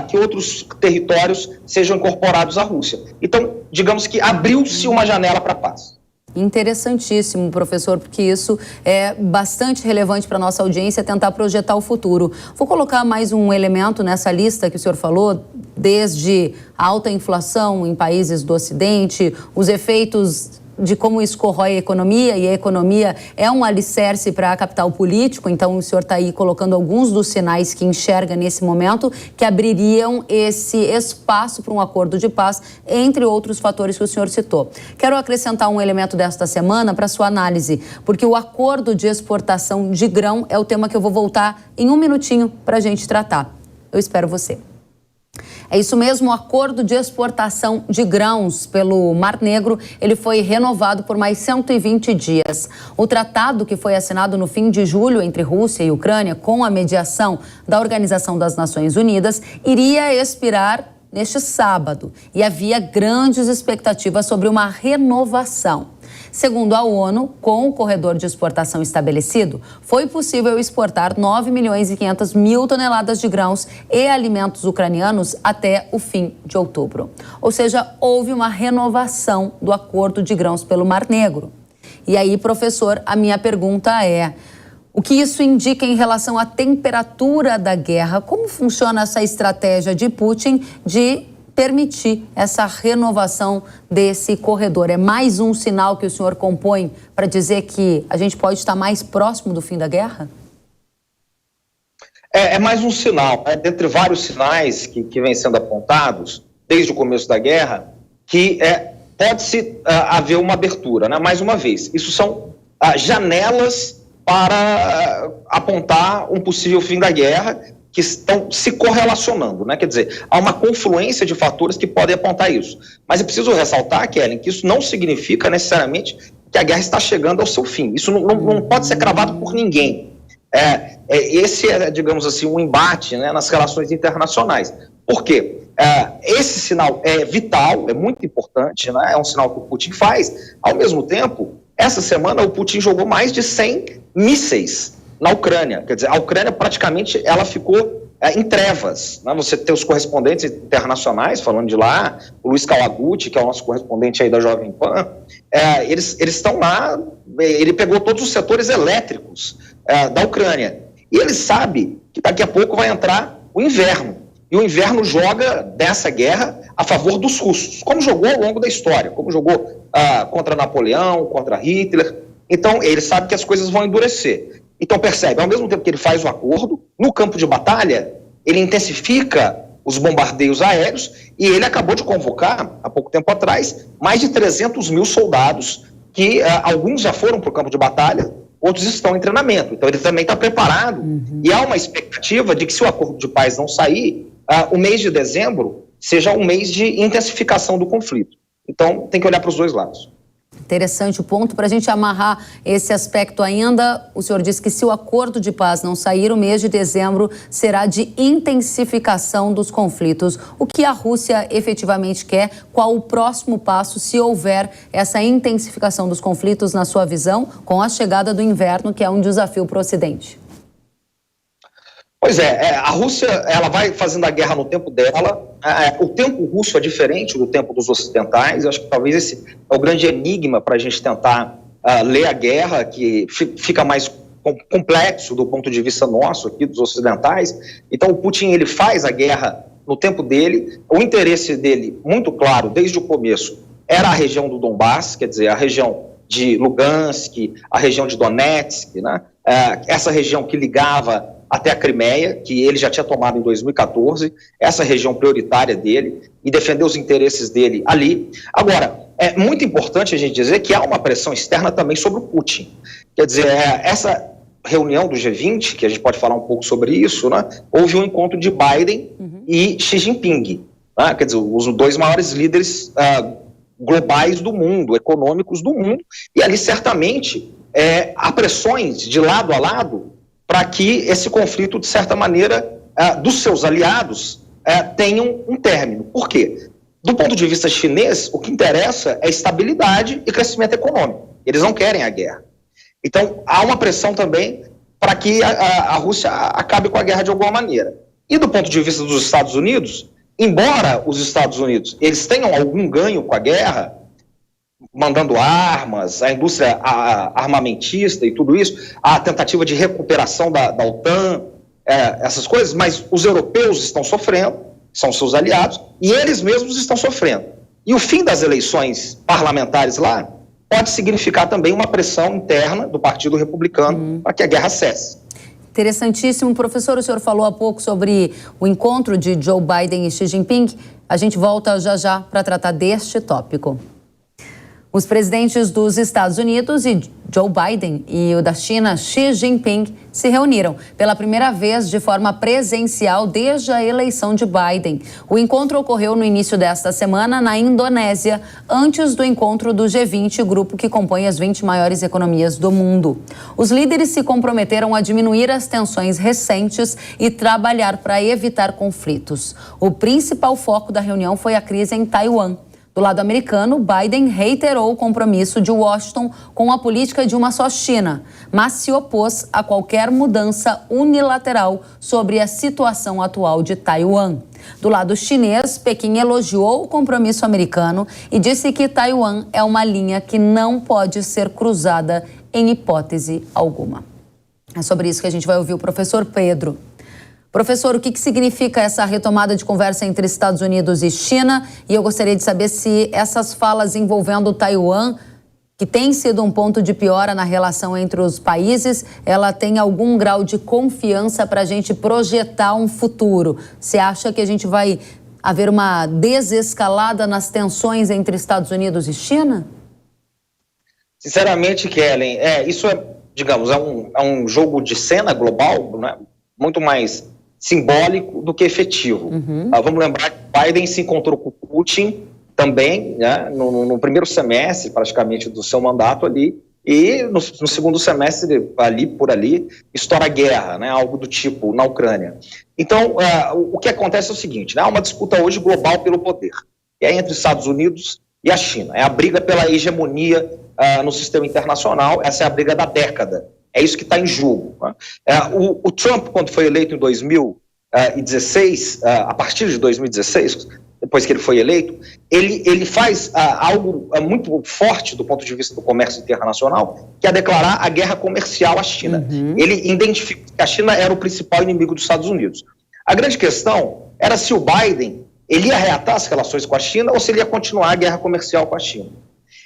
que outros territórios sejam incorporados à Rússia. Então, digamos que abriu-se uma janela para a paz. Interessantíssimo, professor, porque isso é bastante relevante para a nossa audiência tentar projetar o futuro. Vou colocar mais um elemento nessa lista que o senhor falou, desde a alta inflação em países do Ocidente, os efeitos de como isso corrói a economia, e a economia é um alicerce para capital político, então o senhor está aí colocando alguns dos sinais que enxerga nesse momento que abririam esse espaço para um acordo de paz, entre outros fatores que o senhor citou. Quero acrescentar um elemento desta semana para sua análise, porque o acordo de exportação de grão é o tema que eu vou voltar em um minutinho para a gente tratar. Eu espero você. É isso mesmo, o acordo de exportação de grãos pelo Mar Negro, ele foi renovado por mais 120 dias. O tratado, que foi assinado no fim de julho entre Rússia e Ucrânia, com a mediação da Organização das Nações Unidas, iria expirar neste sábado e havia grandes expectativas sobre uma renovação. Segundo a ONU, com o corredor de exportação estabelecido, foi possível exportar 9.500.000 toneladas de grãos e alimentos ucranianos até o fim de outubro. Ou seja, houve uma renovação do acordo de grãos pelo Mar Negro. E aí, professor, a minha pergunta é: o que isso indica em relação à temperatura da guerra? Como funciona essa estratégia de Putin de permitir essa renovação desse corredor? É mais um sinal que o senhor compõe para dizer que a gente pode estar mais próximo do fim da guerra? É mais um sinal, dentre vários sinais que vêm sendo apontados desde o começo da guerra, que pode-se haver uma abertura, né? Mais uma vez, isso são janelas para apontar um possível fim da guerra, que estão se correlacionando, né? Quer dizer, há uma confluência de fatores que podem apontar isso. Mas é preciso ressaltar, Kellen, que isso não significa necessariamente que a guerra está chegando ao seu fim. Isso não pode ser cravado por ninguém. Esse é, digamos assim, um embate, né, nas relações internacionais. Por quê? Esse sinal é vital, é muito importante, né? É um sinal que o Putin faz. Ao mesmo tempo, essa semana o Putin jogou mais de 100 mísseis na Ucrânia. Quer dizer, a Ucrânia praticamente ela ficou em trevas, né? Você tem os correspondentes internacionais falando de lá, o Luiz Kawaguchi, que é o nosso correspondente aí da Jovem Pan, eles estão lá, ele pegou todos os setores elétricos da Ucrânia, e ele sabe que daqui a pouco vai entrar o inverno, e o inverno joga dessa guerra a favor dos russos, como jogou ao longo da história, como jogou contra Napoleão, contra Hitler. Então ele sabe que as coisas vão endurecer. Então, percebe, ao mesmo tempo que ele faz o acordo, no campo de batalha, ele intensifica os bombardeios aéreos e ele acabou de convocar, há pouco tempo atrás, mais de 300.000 soldados, que alguns já foram para o campo de batalha, outros estão em treinamento. Então, ele também está preparado e há uma expectativa de que, se o acordo de paz não sair, o mês de dezembro seja um mês de intensificação do conflito. Então, tem que olhar para os dois lados. Interessante o ponto. Para a gente amarrar esse aspecto ainda, o senhor disse que, se o acordo de paz não sair, o mês de dezembro será de intensificação dos conflitos. O que a Rússia efetivamente quer? Qual o próximo passo, se houver essa intensificação dos conflitos, na sua visão, com a chegada do inverno, que é um desafio para o Ocidente? Pois a Rússia ela vai fazendo a guerra no tempo dela. O tempo russo é diferente do tempo dos ocidentais. Eu acho que talvez esse é o grande enigma para a gente tentar ler a guerra, que fica mais complexo do ponto de vista nosso aqui, dos ocidentais. Então o Putin ele faz a guerra no tempo dele. O interesse dele, muito claro, desde o começo, era a região do Donbass, quer dizer, a região de Lugansk, a região de Donetsk, né? Essa região que ligava até a Crimeia, que ele já tinha tomado em 2014, essa região prioritária dele, e defender os interesses dele ali. Agora, é muito importante a gente dizer que há uma pressão externa também sobre o Putin. Quer dizer, essa reunião do G20, que a gente pode falar um pouco sobre isso, né? Houve um encontro de Biden e Xi Jinping, né? Quer dizer, os dois maiores líderes globais do mundo, econômicos do mundo, e ali certamente há pressões de lado a lado para que esse conflito, de certa maneira, dos seus aliados tenham um término. Por quê? Do ponto de vista chinês, o que interessa é estabilidade e crescimento econômico. Eles não querem a guerra. Então, há uma pressão também para que a Rússia acabe com a guerra de alguma maneira. E do ponto de vista dos Estados Unidos, embora os Estados Unidos eles tenham algum ganho com a guerra, mandando armas, a indústria armamentista e tudo isso, a tentativa de recuperação da OTAN, essas coisas, mas os europeus estão sofrendo, são seus aliados, e eles mesmos estão sofrendo. E o fim das eleições parlamentares lá pode significar também uma pressão interna do Partido Republicano para que a guerra cesse. Interessantíssimo. Professor, o senhor falou há pouco sobre o encontro de Joe Biden e Xi Jinping. A gente volta já para tratar deste tópico. Os presidentes dos Estados Unidos e Joe Biden e o da China, Xi Jinping, se reuniram pela primeira vez de forma presencial desde a eleição de Biden. O encontro ocorreu no início desta semana na Indonésia, antes do encontro do G20, o grupo que compõe as 20 maiores economias do mundo. Os líderes se comprometeram a diminuir as tensões recentes e trabalhar para evitar conflitos. O principal foco da reunião foi a crise em Taiwan. Do lado americano, Biden reiterou o compromisso de Washington com a política de uma só China, mas se opôs a qualquer mudança unilateral sobre a situação atual de Taiwan. Do lado chinês, Pequim elogiou o compromisso americano e disse que Taiwan é uma linha que não pode ser cruzada em hipótese alguma. É sobre isso que a gente vai ouvir o professor Pedro. Professor, o que significa essa retomada de conversa entre Estados Unidos e China? E eu gostaria de saber se essas falas envolvendo Taiwan, que tem sido um ponto de piora na relação entre os países, ela tem algum grau de confiança para a gente projetar um futuro. Você acha que a gente vai haver uma desescalada nas tensões entre Estados Unidos e China? Sinceramente, Kellen, isso digamos, é um jogo de cena global, né? Muito mais simbólico do que efetivo. Vamos lembrar que Biden se encontrou com Putin também, né, no primeiro semestre, praticamente, do seu mandato ali, e no segundo semestre, por ali, estoura a guerra, né, algo do tipo, na Ucrânia. Então, o que acontece é o seguinte, né, há uma disputa hoje global pelo poder, que é entre os Estados Unidos e a China. É a briga pela hegemonia no sistema internacional, essa é a briga da década. É isso que está em jogo. Né? O Trump, quando foi eleito em 2016, a partir de 2016, depois que ele foi eleito, ele faz algo muito forte do ponto de vista do comércio internacional, que é declarar a guerra comercial à China. Ele identifica que a China era o principal inimigo dos Estados Unidos. A grande questão era se o Biden ele ia reatar as relações com a China ou se ele ia continuar a guerra comercial com a China.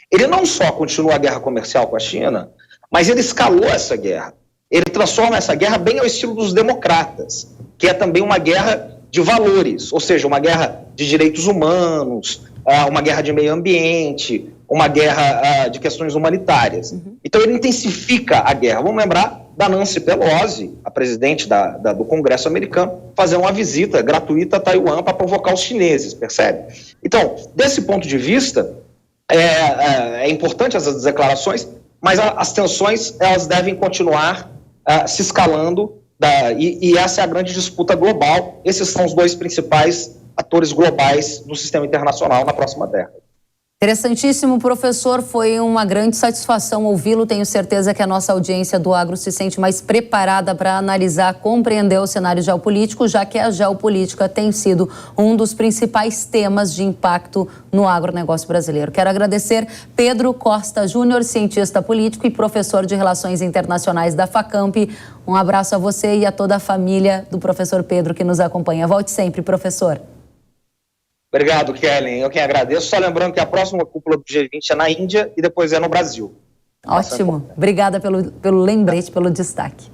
Ele não só continua a guerra comercial com a China, mas ele escalou essa guerra. Ele transforma essa guerra bem ao estilo dos democratas, que é também uma guerra de valores, ou seja, uma guerra de direitos humanos, uma guerra de meio ambiente, uma guerra de questões humanitárias. Então ele intensifica a guerra. Vamos lembrar da Nancy Pelosi, a presidente do Congresso americano, fazer uma visita gratuita a Taiwan para provocar os chineses, percebe? Então, desse ponto de vista, é importante essas declarações, mas as tensões elas devem continuar se escalando e essa é a grande disputa global. Esses são os dois principais atores globais do sistema internacional na próxima década. Interessantíssimo, professor. Foi uma grande satisfação ouvi-lo. Tenho certeza que a nossa audiência do Agro se sente mais preparada para analisar, compreender o cenário geopolítico, já que a geopolítica tem sido um dos principais temas de impacto no agronegócio brasileiro. Quero agradecer Pedro Costa Júnior, cientista político e professor de Relações Internacionais da Facamp. Um abraço a você e a toda a família do professor Pedro que nos acompanha. Volte sempre, professor. Obrigado, Kellen. Eu quem agradeço. Só lembrando que a próxima cúpula do G20 é na Índia e depois é no Brasil. Ótimo. Obrigada pelo lembrete, pelo destaque.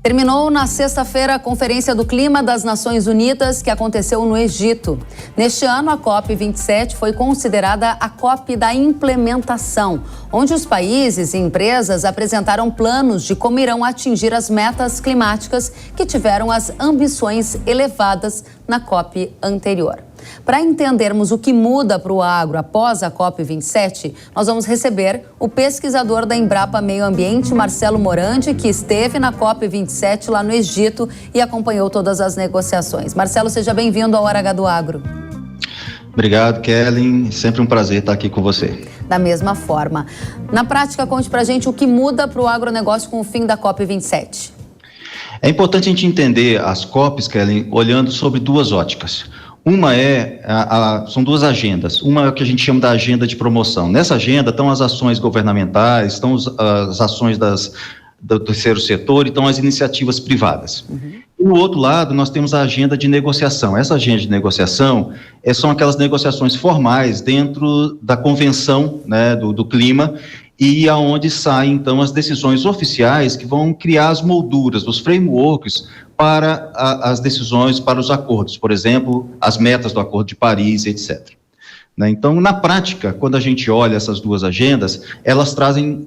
Terminou na sexta-feira a Conferência do Clima das Nações Unidas, que aconteceu no Egito. Neste ano, a COP27 foi considerada a COP da implementação, onde os países e empresas apresentaram planos de como irão atingir as metas climáticas que tiveram as ambições elevadas na COP anterior. Para entendermos o que muda para o agro após a COP27, nós vamos receber o pesquisador da Embrapa Meio Ambiente, Marcelo Morandi, que esteve na COP27 lá no Egito e acompanhou todas as negociações. Marcelo, seja bem-vindo ao Hora H do Agro. Obrigado, Kellen. Sempre um prazer estar aqui com você. Da mesma forma. Na prática, conte pra gente o que muda para o agronegócio com o fim da COP27. É importante a gente entender as COPs, Kellen, olhando sobre duas óticas. Uma são duas agendas. Uma é o que a gente chama da agenda de promoção. Nessa agenda estão as ações governamentais, estão as ações do terceiro setor e estão as iniciativas privadas. E no outro lado, nós temos a agenda de negociação. Essa agenda de negociação são aquelas negociações formais dentro da convenção, né, do clima, e aonde saem, então, as decisões oficiais que vão criar as molduras, os frameworks para as decisões, para os acordos, por exemplo, as metas do Acordo de Paris, etc. Né? Então, na prática, quando a gente olha essas duas agendas, elas trazem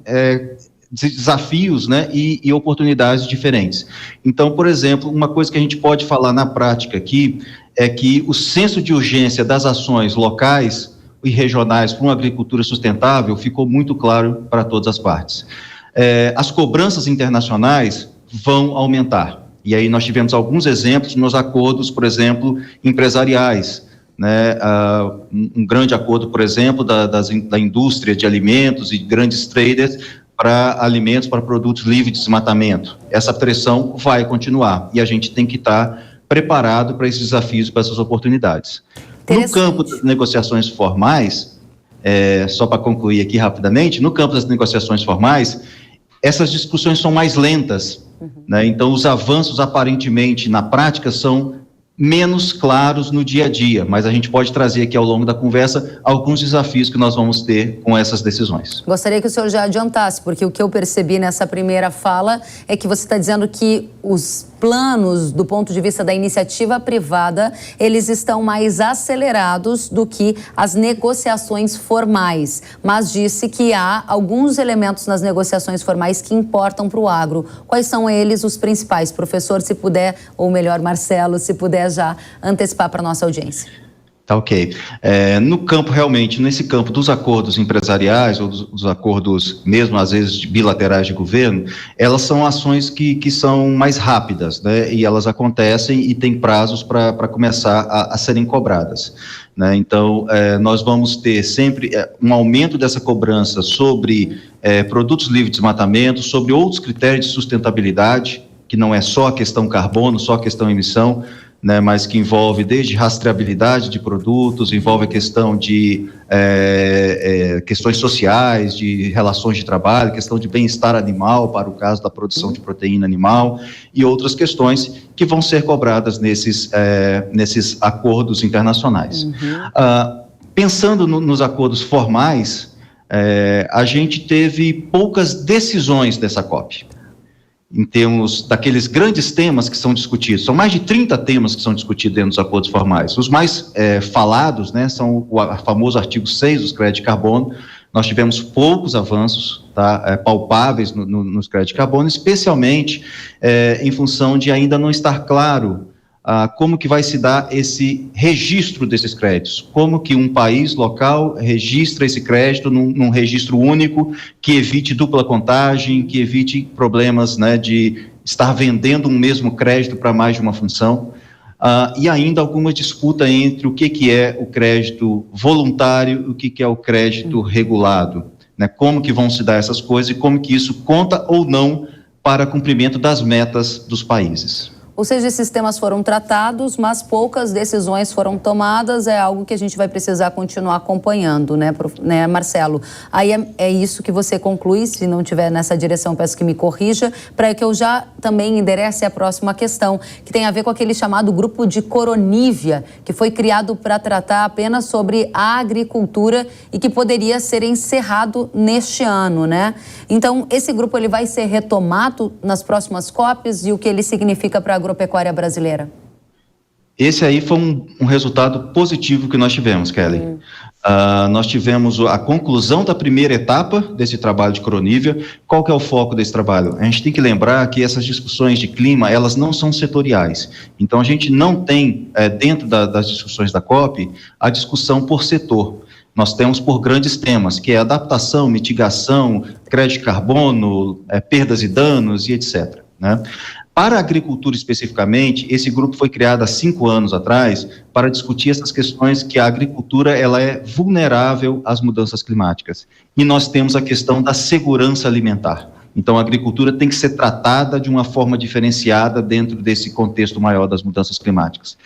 desafios, né, e oportunidades diferentes. Então, por exemplo, uma coisa que a gente pode falar na prática aqui é que o senso de urgência das ações locais e regionais para uma agricultura sustentável ficou muito claro para todas as partes. As cobranças internacionais vão aumentar, e aí nós tivemos alguns exemplos nos acordos, por exemplo, empresariais, né? Um grande acordo, por exemplo, da indústria de alimentos e grandes traders para alimentos, para produtos livres de desmatamento. Essa pressão vai continuar, e a gente tem que estar preparado para esses desafios, para essas oportunidades. No campo das negociações formais, só para concluir aqui rapidamente, no campo das negociações formais, essas discussões são mais lentas, né? Então os avanços aparentemente na prática são menos claros no dia a dia, mas a gente pode trazer aqui ao longo da conversa alguns desafios que nós vamos ter com essas decisões. Gostaria que o senhor já adiantasse, porque o que eu percebi nessa primeira fala é que você está dizendo que os planos, do ponto de vista da iniciativa privada, eles estão mais acelerados do que as negociações formais, mas disse que há alguns elementos nas negociações formais que importam para o agro. Quais são eles os principais? Professor, se puder, ou melhor, Marcelo, se puder já antecipar para a nossa audiência. Tá ok. No campo, realmente, nesse campo dos acordos empresariais ou dos acordos, mesmo às vezes bilaterais de governo, elas são ações que são mais rápidas, né? E elas acontecem e têm prazos para começar a serem cobradas, né? Então, nós vamos ter sempre um aumento dessa cobrança sobre produtos livres de desmatamento, sobre outros critérios de sustentabilidade, que não é só a questão carbono, só a questão emissão, né, mas que envolve desde rastreabilidade de produtos, envolve a questão de questões sociais, de relações de trabalho, questão de bem-estar animal, para o caso da produção de proteína animal, e outras questões que vão ser cobradas nesses acordos internacionais. Pensando nos acordos formais, a gente teve poucas decisões dessa COP. Em termos daqueles grandes temas que são discutidos. São mais de 30 temas que são discutidos dentro dos acordos formais. Os mais falados, né, são o famoso artigo 6 dos créditos de carbono. Nós tivemos poucos avanços, tá, palpáveis nos créditos de carbono, especialmente em função de ainda não estar claro como que vai se dar esse registro desses créditos, como que um país local registra esse crédito num registro único, que evite dupla contagem, que evite problemas, né, de estar vendendo um mesmo crédito para mais de uma função, e ainda alguma disputa entre o que é o crédito voluntário e o que é o crédito regulado, né, como que vão se dar essas coisas e como que isso conta ou não para cumprimento das metas dos países. Ou seja, esses temas foram tratados, mas poucas decisões foram tomadas. É algo que a gente vai precisar continuar acompanhando, né, Marcelo? Aí é isso que você conclui. Se não tiver nessa direção, peço que me corrija, para que eu já também enderece a próxima questão, que tem a ver com aquele chamado grupo de Coronívia, que foi criado para tratar apenas sobre a agricultura e que poderia ser encerrado neste ano, né? Então, esse grupo ele vai ser retomado nas próximas COPs e o que ele significa para a agropecuária brasileira? Esse aí foi um resultado positivo que nós tivemos, Kelly. Nós tivemos a conclusão da primeira etapa desse trabalho de Coronívia. Qual que é o foco desse trabalho? A gente tem que lembrar que essas discussões de clima, elas não são setoriais. Então, a gente não tem, dentro das discussões da COP, a discussão por setor. Nós temos por grandes temas, que é adaptação, mitigação, crédito de carbono, perdas e danos e etc., né? Para a agricultura especificamente, esse grupo foi criado há 5 anos atrás para discutir essas questões que a agricultura ela é vulnerável às mudanças climáticas. E nós temos a questão da segurança alimentar. Então, a agricultura tem que ser tratada de uma forma diferenciada dentro desse contexto maior das mudanças climáticas.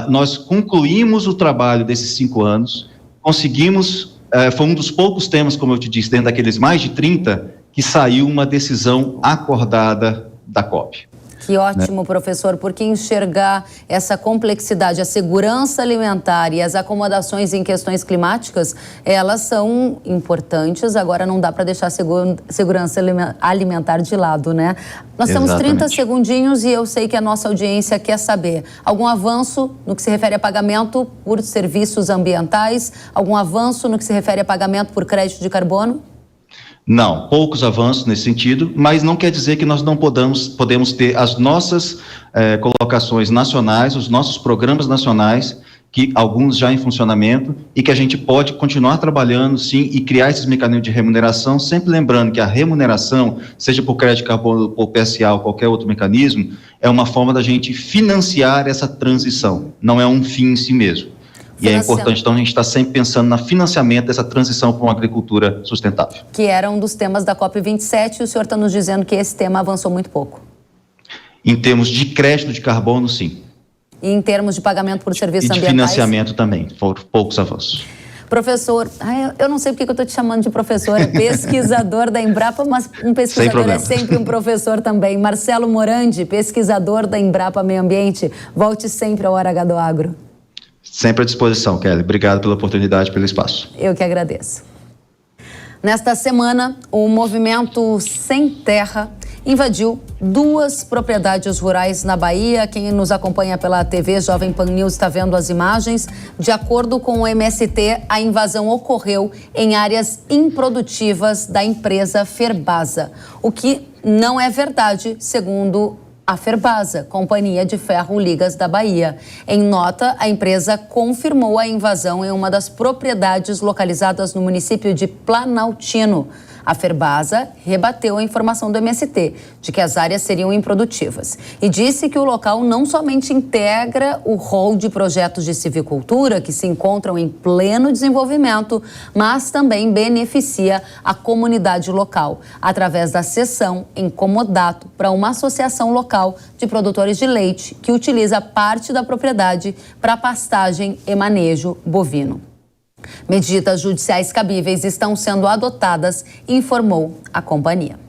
Nós concluímos o trabalho desses 5 anos, conseguimos, foi um dos poucos temas, como eu te disse, dentro daqueles mais de 30, que saiu uma decisão acordada da COP. Que ótimo, né, professor, porque enxergar essa complexidade, a segurança alimentar e as acomodações em questões climáticas, elas são importantes, agora não dá para deixar a segurança alimentar de lado, né? Nós temos 30 segundinhos e eu sei que a nossa audiência quer saber algum avanço no que se refere a pagamento por serviços ambientais, algum avanço no que se refere a pagamento por crédito de carbono? Não, poucos avanços nesse sentido, mas não quer dizer que nós não podemos ter as nossas colocações nacionais, os nossos programas nacionais, que alguns já em funcionamento, e que a gente pode continuar trabalhando, sim, e criar esses mecanismos de remuneração, sempre lembrando que a remuneração, seja por crédito de carbono, por PSA ou qualquer outro mecanismo, é uma forma da gente financiar essa transição, não é um fim em si mesmo. E é importante, então, a gente está sempre pensando no financiamento dessa transição para uma agricultura sustentável. Que era um dos temas da COP27 e o senhor está nos dizendo que esse tema avançou muito pouco. Em termos de crédito de carbono, sim. E em termos de pagamento por serviços ambientais? E de financiamento também, foram poucos avanços. Professor, eu não sei porque eu estou te chamando de professor, é pesquisador da Embrapa, mas um pesquisador é sempre um professor também. Marcelo Morandi, pesquisador da Embrapa Meio Ambiente, volte sempre ao Hora H do Agro. Sempre à disposição, Kelly. Obrigado pela oportunidade, pelo espaço. Eu que agradeço. Nesta semana, o movimento Sem Terra invadiu 2 propriedades rurais na Bahia. Quem nos acompanha pela TV Jovem Pan News está vendo as imagens. De acordo com o MST, a invasão ocorreu em áreas improdutivas da empresa Ferbasa, o que não é verdade, segundo a Ferbasa, Companhia de Ferro Ligas da Bahia. Em nota, a empresa confirmou a invasão em uma das propriedades localizadas no município de Planaltino. A Ferbasa rebateu a informação do MST de que as áreas seriam improdutivas e disse que o local não somente integra o rol de projetos de civicultura que se encontram em pleno desenvolvimento, mas também beneficia a comunidade local através da cessão em comodato para uma associação local de produtores de leite que utiliza parte da propriedade para pastagem e manejo bovino. Medidas judiciais cabíveis estão sendo adotadas, informou a companhia.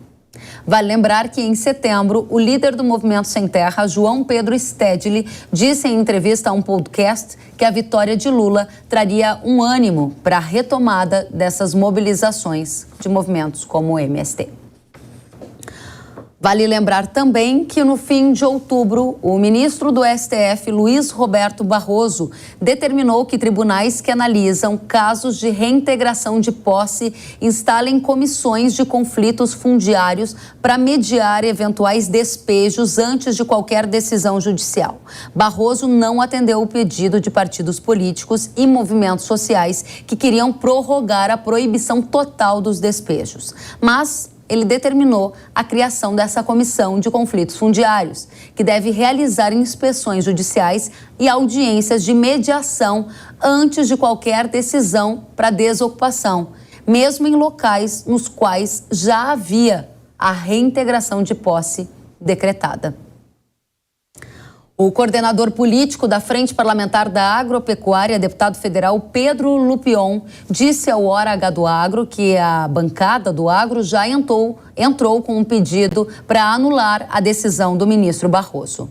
Vale lembrar que, em setembro, o líder do Movimento Sem Terra, João Pedro Stedley, disse em entrevista a um podcast que a vitória de Lula traria um ânimo para a retomada dessas mobilizações de movimentos como o MST. Vale lembrar também que no fim de outubro, o ministro do STF, Luiz Roberto Barroso, determinou que tribunais que analisam casos de reintegração de posse instalem comissões de conflitos fundiários para mediar eventuais despejos antes de qualquer decisão judicial. Barroso não atendeu o pedido de partidos políticos e movimentos sociais que queriam prorrogar a proibição total dos despejos, mas ele determinou a criação dessa comissão de conflitos fundiários, que deve realizar inspeções judiciais e audiências de mediação antes de qualquer decisão para desocupação, mesmo em locais nos quais já havia a reintegração de posse decretada. O coordenador político da Frente Parlamentar da Agropecuária, deputado federal Pedro Lupion, disse ao Hora H do Agro que a bancada do Agro já entrou com um pedido para anular a decisão do ministro Barroso.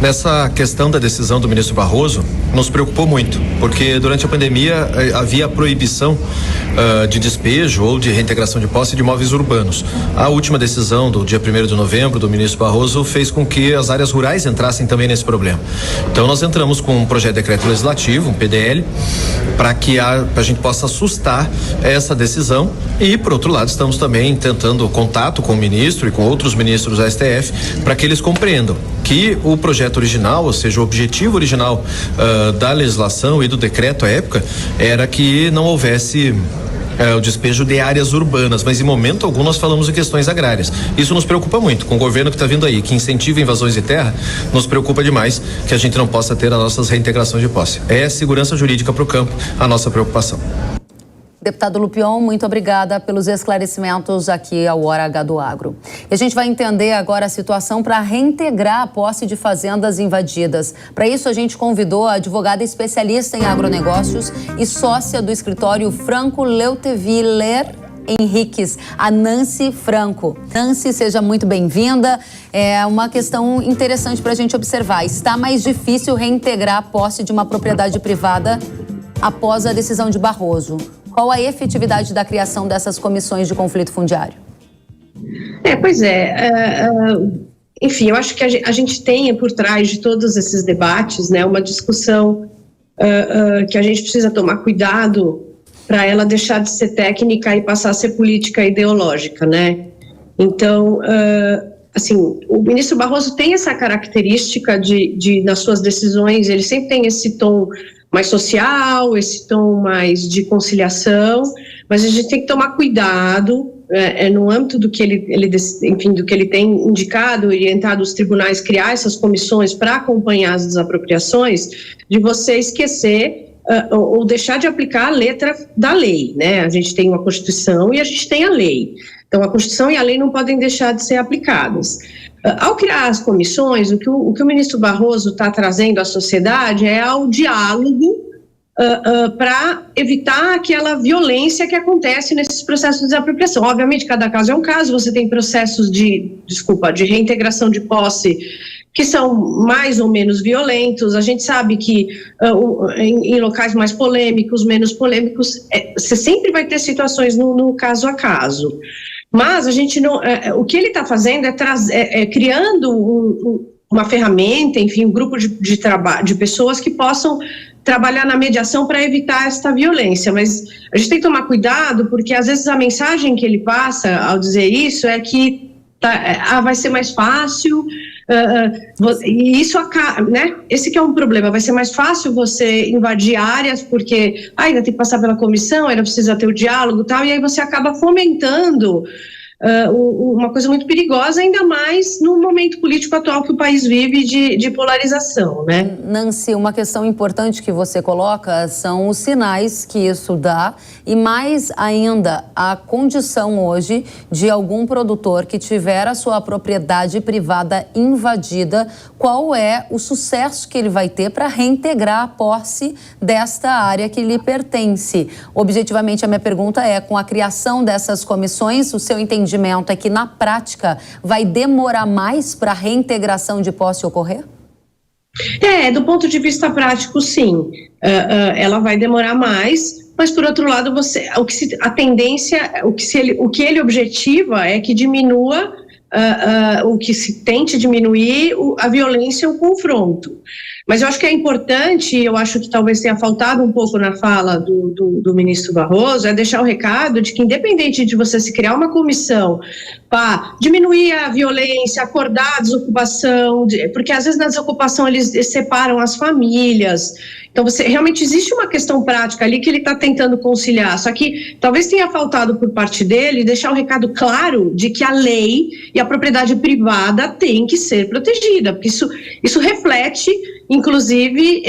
Nessa questão da decisão do ministro Barroso, nos preocupou muito, porque durante a pandemia havia a proibição de despejo ou de reintegração de posse de imóveis urbanos. A última decisão do dia 1º de novembro do ministro Barroso fez com que as áreas rurais entrassem também nesse problema. Então nós entramos com um projeto de decreto legislativo, um PDL, para que a gente possa assustar essa decisão e, por outro lado, estamos também tentando contato com o ministro e com outros ministros da STF para que eles compreendam que o projeto original, ou seja, o objetivo original da legislação e do decreto à época era que não houvesse o despejo de áreas urbanas, mas em momento algum nós falamos de questões agrárias. Isso nos preocupa muito. Com o governo que está vindo aí, que incentiva invasões de terra, nos preocupa demais que a gente não possa ter as nossas reintegrações de posse. É segurança jurídica para o campo a nossa preocupação. Deputado Lupion, muito obrigada pelos esclarecimentos aqui ao Hora H do Agro. E a gente vai entender agora a situação para reintegrar a posse de fazendas invadidas. Para isso, a gente convidou a advogada especialista em agronegócios e sócia do escritório Franco Leuteviller Henriques, a Nancy Franco. Nancy, seja muito bem-vinda. É uma questão interessante para a gente observar. Está mais difícil reintegrar a posse de uma propriedade privada após a decisão de Barroso. Qual a efetividade da criação dessas comissões de conflito fundiário? Enfim, eu acho que a gente tem por trás de todos esses debates, né, uma discussão que a gente precisa tomar cuidado para ela deixar de ser técnica e passar a ser política e ideológica, né? Então, assim, o ministro Barroso tem essa característica de nas suas decisões, ele sempre tem esse tom mais social, esse tom mais de conciliação, mas a gente tem que tomar cuidado no âmbito do que do que ele tem indicado, orientado os tribunais criar essas comissões para acompanhar as desapropriações, de você esquecer ou deixar de aplicar a letra da lei, né? A gente tem uma Constituição e a gente tem a lei. Então, a Constituição e a lei não podem deixar de ser aplicadas. Ao criar as comissões, o que o ministro Barroso está trazendo à sociedade é ao diálogo para evitar aquela violência que acontece nesses processos de desapropriação. Obviamente, cada caso é um caso, você tem processos de reintegração de posse que são mais ou menos violentos. A gente sabe que em locais mais polêmicos, menos polêmicos, você sempre vai ter situações no caso a caso. Mas a gente não, o que ele está fazendo é criando uma ferramenta, enfim, um grupo de pessoas que possam trabalhar na mediação para evitar esta violência. Mas a gente tem que tomar cuidado, porque às vezes a mensagem que ele passa ao dizer isso é que vai ser mais fácil, e isso, né? Esse que é um problema, vai ser mais fácil você invadir áreas, porque ainda tem que passar pela comissão, ainda precisa ter o diálogo e tal, e aí você acaba fomentando uma coisa muito perigosa, ainda mais no momento político atual que o país vive de polarização, né? Nancy, uma questão importante que você coloca são os sinais que isso dá e mais ainda a condição hoje de algum produtor que tiver a sua propriedade privada invadida, qual é o sucesso que ele vai ter para reintegrar a posse desta área que lhe pertence. Objetivamente, a minha pergunta é, com a criação dessas comissões, o seu entendimento é que, na prática, vai demorar mais para a reintegração de posse ocorrer? Do ponto de vista prático, sim. Ela vai demorar mais, mas, por outro lado, o que ele objetiva é que diminua, o que se tente diminuir a violência e o confronto. Mas eu acho que é importante, eu acho que talvez tenha faltado um pouco na fala do ministro Barroso, é deixar o recado de que, independente de você se criar uma comissão para diminuir a violência, acordar a desocupação, porque às vezes na desocupação eles separam as famílias, então realmente existe uma questão prática ali que ele está tentando conciliar, só que talvez tenha faltado por parte dele deixar o recado claro de que a lei e a propriedade privada tem que ser protegida, porque isso reflete inclusive,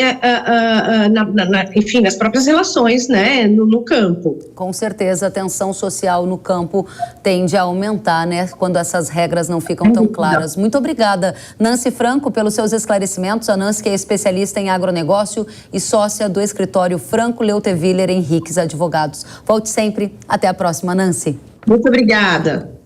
enfim, nas próprias relações, né, no campo. Com certeza, a tensão social no campo tende a aumentar, né, quando essas regras não ficam tão claras. Muito obrigada, Nancy Franco, pelos seus esclarecimentos. A Nancy, que é especialista em agronegócio e sócia do escritório Franco Leuteviller Henriques Advogados. Volte sempre. Até a próxima, Nancy. Muito obrigada.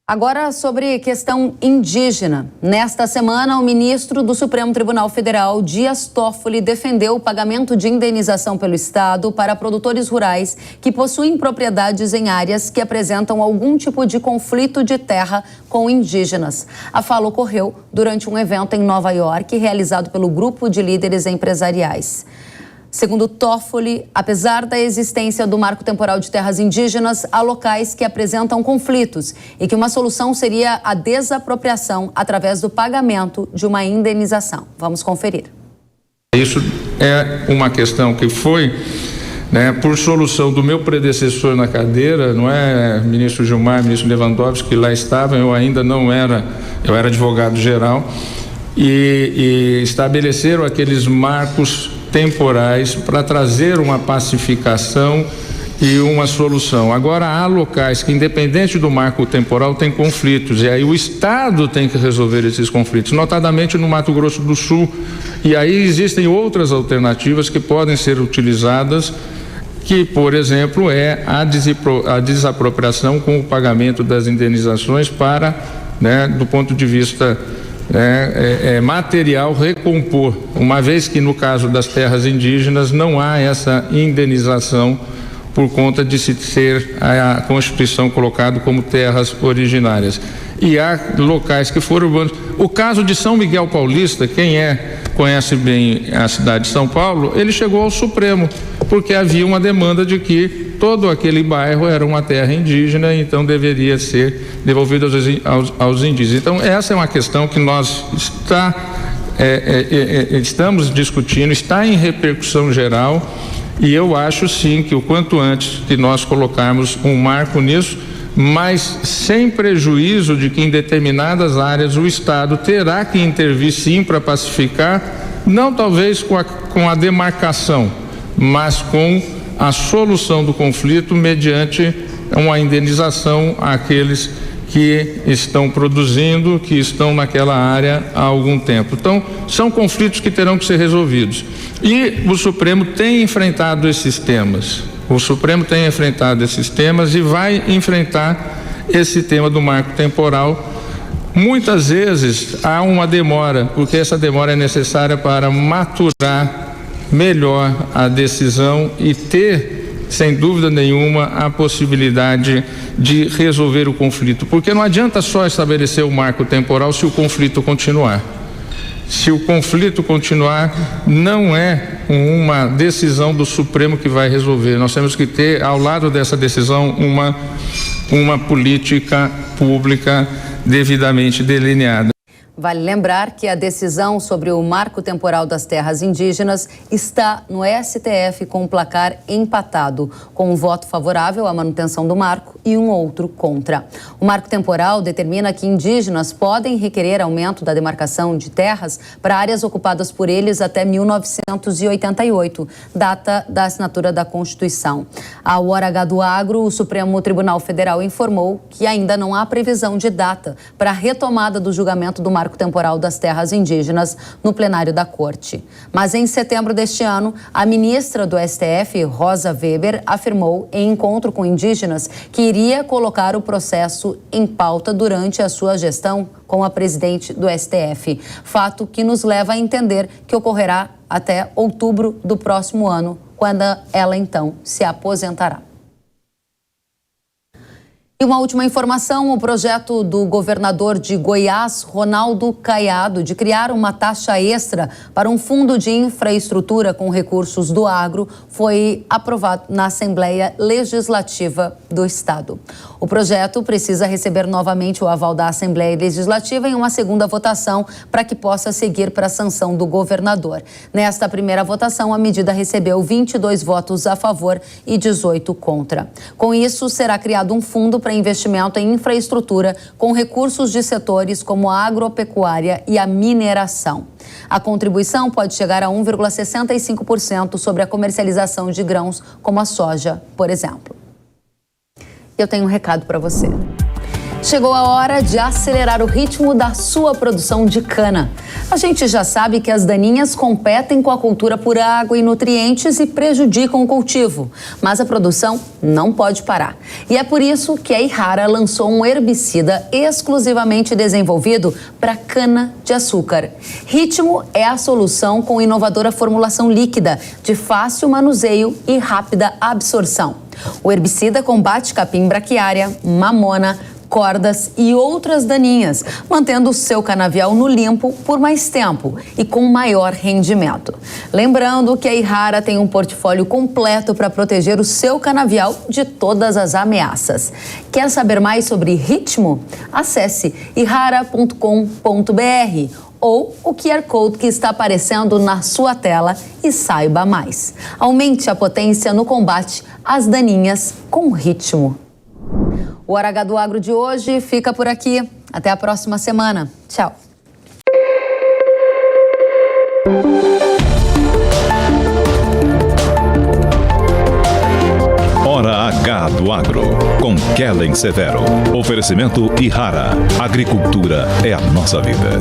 Agora, sobre questão indígena. Nesta semana, o ministro do Supremo Tribunal Federal, Dias Toffoli, defendeu o pagamento de indenização pelo Estado para produtores rurais que possuem propriedades em áreas que apresentam algum tipo de conflito de terra com indígenas. A fala ocorreu durante um evento em Nova York, realizado pelo Grupo de Líderes Empresariais. Segundo Toffoli, apesar da existência do marco temporal de terras indígenas, há locais que apresentam conflitos e que uma solução seria a desapropriação através do pagamento de uma indenização. Vamos conferir. Isso é uma questão que foi, por solução do meu predecessor na cadeira, não é, ministro Gilmar, ministro Lewandowski, que lá estavam, eu ainda não era, eu era advogado geral, e estabeleceram aqueles marcos temporais para trazer uma pacificação e uma solução. Agora, há locais que, independente do marco temporal, tem conflitos, e aí o Estado tem que resolver esses conflitos, notadamente no Mato Grosso do Sul, e aí existem outras alternativas que podem ser utilizadas, que, por exemplo, é a desapropriação com o pagamento das indenizações para, do ponto de vista material, recompor, uma vez que no caso das terras indígenas não há essa indenização por conta de se ter a Constituição colocado como terras originárias. E há locais que foram urbanos. O caso de São Miguel Paulista, quem conhece bem a cidade de São Paulo, ele chegou ao Supremo, porque havia uma demanda de que todo aquele bairro era uma terra indígena, então deveria ser devolvido aos indígenas. Então, essa é uma questão que nós estamos discutindo, está em repercussão geral, e eu acho sim que o quanto antes que nós colocarmos um marco nisso, mas sem prejuízo de que em determinadas áreas o Estado terá que intervir sim para pacificar, não talvez com a demarcação, mas com a solução do conflito mediante uma indenização àqueles que estão produzindo, que estão naquela área há algum tempo. Então, são conflitos que terão que ser resolvidos. E o Supremo tem enfrentado esses temas. O Supremo tem enfrentado esses temas e vai enfrentar esse tema do marco temporal. Muitas vezes há uma demora, porque essa demora é necessária para maturar melhor a decisão e ter, sem dúvida nenhuma, a possibilidade de resolver o conflito. Porque não adianta só estabelecer o marco temporal se o conflito continuar. Se o conflito continuar, não é uma decisão do Supremo que vai resolver. Nós temos que ter, ao lado dessa decisão, uma política pública devidamente delineada. Vale lembrar que a decisão sobre o marco temporal das terras indígenas está no STF com o placar empatado, com um voto favorável à manutenção do marco e um outro contra. O marco temporal determina que indígenas podem requerer aumento da demarcação de terras para áreas ocupadas por eles até 1988, data da assinatura da Constituição. Ao Hora H do Agro, o Supremo Tribunal Federal informou que ainda não há previsão de data para a retomada do julgamento do marco temporal das terras indígenas no plenário da Corte. Mas em setembro deste ano, a ministra do STF, Rosa Weber, afirmou em encontro com indígenas que iria colocar o processo em pauta durante a sua gestão como a presidente do STF. Fato que nos leva a entender que ocorrerá até outubro do próximo ano, quando ela então se aposentará. E uma última informação, o projeto do governador de Goiás, Ronaldo Caiado, de criar uma taxa extra para um fundo de infraestrutura com recursos do agro, foi aprovado na Assembleia Legislativa do Estado. O projeto precisa receber novamente o aval da Assembleia Legislativa em uma segunda votação para que possa seguir para a sanção do governador. Nesta primeira votação, a medida recebeu 22 votos a favor e 18 contra. Com isso, será criado um fundo para para investimento em infraestrutura com recursos de setores como a agropecuária e a mineração. A contribuição pode chegar a 1,65% sobre a comercialização de grãos como a soja, por exemplo. Eu tenho um recado para você. Chegou a hora de acelerar o ritmo da sua produção de cana. A gente já sabe que as daninhas competem com a cultura por água e nutrientes e prejudicam o cultivo, mas a produção não pode parar. E é por isso que a Yara lançou um herbicida exclusivamente desenvolvido para cana-de-açúcar. Ritmo é a solução com inovadora formulação líquida, de fácil manuseio e rápida absorção. O herbicida combate capim braquiária, mamona, cordas e outras daninhas, mantendo o seu canavial no limpo por mais tempo e com maior rendimento. Lembrando que a Yara tem um portfólio completo para proteger o seu canavial de todas as ameaças. Quer saber mais sobre ritmo? Acesse yara.com.br ou o QR Code que está aparecendo na sua tela e saiba mais. Aumente a potência no combate às daninhas com ritmo. O Hora H do Agro de hoje fica por aqui. Até a próxima semana. Tchau. Hora H do Agro, com Kellen Severo. Oferecimento Yara. Agricultura é a nossa vida.